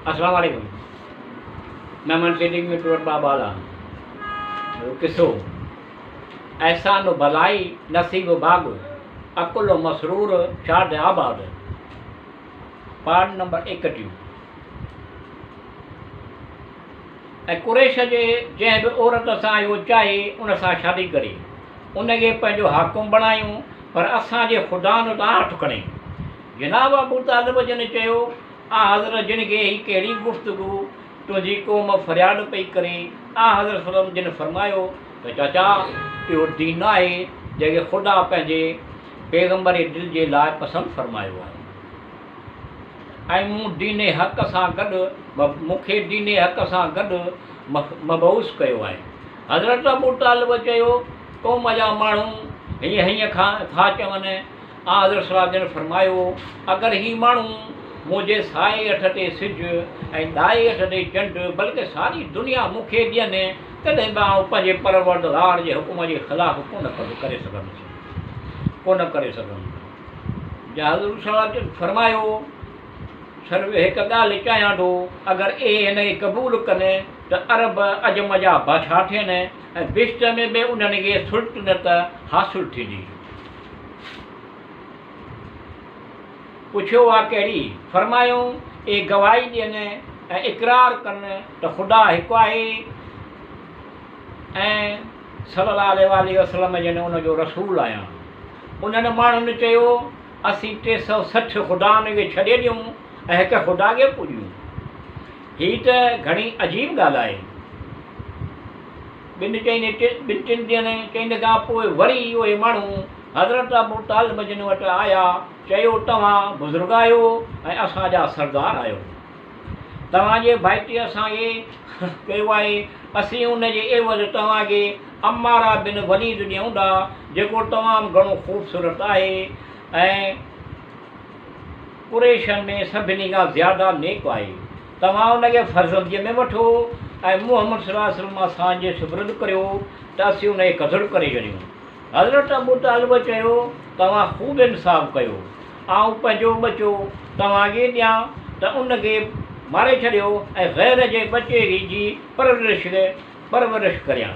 अस्सलाम वालेकुम। मैं मनसीडिंग में टूट बाबाला किसो ऐसा नो भलाई नसीब बाग अकुल मसरूर शाद आबाद पार्ट नंबर 31। ऐं कुरैश जे जंहिं बि औरत सां इहो चाहे उन सां शादी करे उनखे पंहिंजो हाकुम बणायूं, पर असांजे ख़ुदा न तव्हां हथु खणे। जनाब अबू तालिब जन चयो, आ हज़रत जिन खे ही कहिड़ी गुफ़्तगू तुंहिंजी क़ौम फ़रियाद पई करे। आ हज़रत सल्लम जिन फरमायो त चाचा इहो दीन आहे जंहिंखे ख़ुदा पंहिंजे पैगम्बर दिलि जे लाइ पसंदि फरमायो आहे, ऐं मूं दीन हक़ सां गॾु मूंखे दीन हक़ सां गॾु मबऊस कयो आहे। हज़रत अबू तालिब चयो, क़ौम जा माण्हू हीअं था चवनि। आ हज़रत सल्लम जिन फरमायो, अगरि ही माण्हू मुंहिंजे साए हेठ ते सिज ऐं दाए हेठ ते चंड बल्कि सारी दुनिया मूंखे ॾियनि, तॾहिं बि आउं पंहिंजे परवरदिगार जे हुकुम जे ख़िलाफ़ु कोन करे सघंदुसि। या हज़रत सल्लम फरमायो, हिकु ॻाल्हि चाहियां थो, अगरि हिन खे क़बूल कनि त अरब अजम जा बादशाह थियनि ऐं बिश्त में बि उन्हनि खे सुल्तनत हासिलु थींदी। पुछियो आहे कहिड़ी? फरमायो, ए गवाही ॾियनि ऐं इक़रार कनि त ख़ुदा हिकु आहे ऐं सल्लल्लाहु अलैहि वसल्लम जन उनजो रसूल आहियां। उन्हनि माण्हुनि चयो, असीं 360 ख़ुदानि खे छॾे ॾियूं ऐं हिकु ख़ुदा खे पूॼियूं। हीअ त घणी अजीब ॻाल्हि आहे। ॿिनि टिनि ॾींहंनि चईंदे खां पोइ वरी उहे माण्हू हज़रत अबू तालिब जिन वटि आया। चयो, तव्हां बुज़ुर्ग आहियो ऐं असांजा सरदार आहियो, तव्हांजे भाइटीअ असांखे कयो आहे, असीं उनजे एवज़ तव्हांखे अम्मारा बिन वलीद ॾियूं था, जेको तमामु घणो ख़ूबसूरत आहे ऐं कुरैशन में सभिनी खां ज़्यादा नेक आहे। तव्हां उनखे फ़र्ज़ंदीअ में वठो ऐं मुहम्मद सल्लल्लाहु अलैहि वसल्लम असांजे सुपुर्द करियो त असीं उनखे क़दुरु करे छॾियूं। हज़रत अबू तालिब चयो, तव्हां ख़ूब इंसाफ़ कयो, आउं पंहिंजो बचो तव्हांखे ॾियां त उनखे मारे छॾियो ऐं ग़ैर जे बचे जी परवरिश करियां।